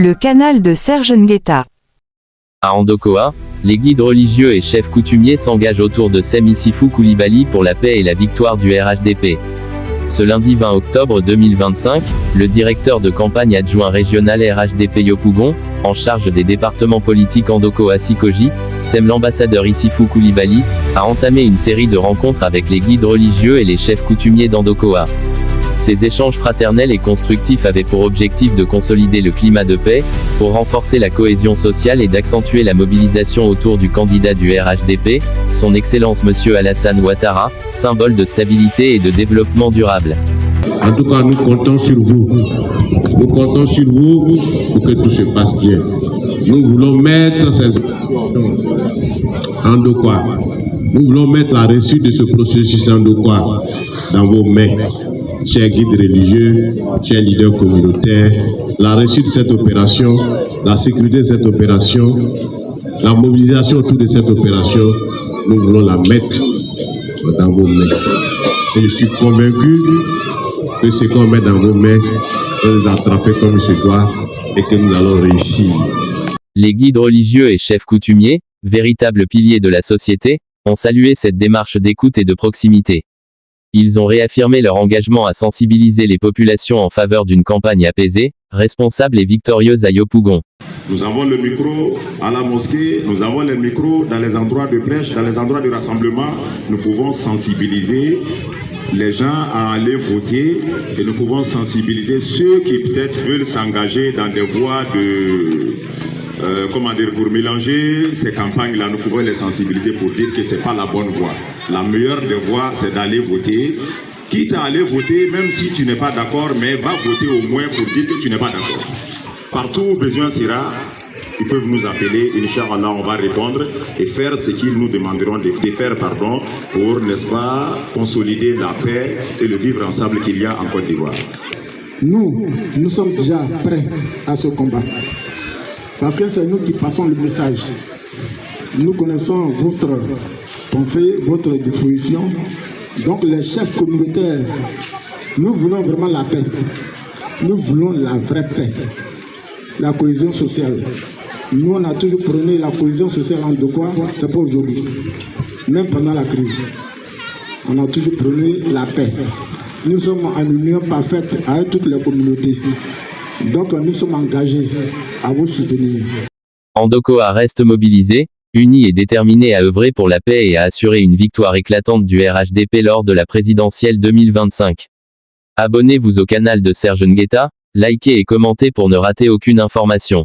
Le canal de Serge Nguetta. À Andokoa, les guides religieux et chefs coutumiers s'engagent autour de Sem Issifou Coulibaly pour la paix et la victoire du RHDP. Ce lundi 20 octobre 2025, le directeur de campagne adjoint régional RHDP Yopougon, en charge des départements politiques Andokoa-Sikoji, Sem l'ambassadeur Issifou Coulibaly, a entamé une série de rencontres avec les guides religieux et les chefs coutumiers d'Andokoa. Ces échanges fraternels et constructifs avaient pour objectif de consolider le climat de paix, pour renforcer la cohésion sociale et d'accentuer la mobilisation autour du candidat du RHDP, son Excellence Monsieur Alassane Ouattara, symbole de stabilité et de développement durable. En tout cas, nous comptons sur vous. Nous comptons sur vous pour que tout se passe bien. Nous voulons mettre ces Andokoa. Nous voulons mettre la réussite de ce processus Andokoa dans vos mains. Chers guides religieux, chers leaders communautaires, la réussite de cette opération, la sécurité de cette opération, la mobilisation autour de cette opération, nous voulons la mettre dans vos mains. Et je suis convaincu que ce qu'on met dans vos mains, nous les attraper comme il se doit et que nous allons réussir. Les guides religieux et chefs coutumiers, véritables piliers de la société, ont salué cette démarche d'écoute et de proximité. Ils ont réaffirmé leur engagement à sensibiliser les populations en faveur d'une campagne apaisée, responsable et victorieuse à Yopougon. Nous avons le micro à la mosquée, nous avons les micros dans les endroits de prêche, dans les endroits de rassemblement. Nous pouvons sensibiliser les gens à aller voter et nous pouvons sensibiliser ceux qui peut-être veulent s'engager dans des voies de... pour mélanger ces campagnes-là, nous pouvons les sensibiliser pour dire que ce n'est pas la bonne voie. La meilleure des voies, c'est d'aller voter. Quitte à aller voter, même si tu n'es pas d'accord, mais va voter au moins pour dire que tu n'es pas d'accord. Partout où besoin sera, ils peuvent nous appeler, Inch'Allah, on va répondre et faire ce qu'ils nous demanderont de faire, pour, n'est-ce pas, consolider la paix et le vivre ensemble qu'il y a en Côte d'Ivoire. Nous sommes déjà prêts à ce combat. Parce que c'est nous qui passons le message. Nous connaissons votre pensée, votre disposition. Donc les chefs communautaires, nous voulons vraiment la paix. Nous voulons la vraie paix. La cohésion sociale. Nous, on a toujours prôné la cohésion sociale en Andokoa, c'est pas aujourd'hui. Même pendant la crise. On a toujours prôné la paix. Nous sommes en union parfaite avec toutes les communautés. Donc nous sommes engagés à vous soutenir. Andokoa reste mobilisé, uni et déterminé à œuvrer pour la paix et à assurer une victoire éclatante du RHDP lors de la présidentielle 2025. Abonnez-vous au canal de Serge Nguetta, likez et commentez pour ne rater aucune information.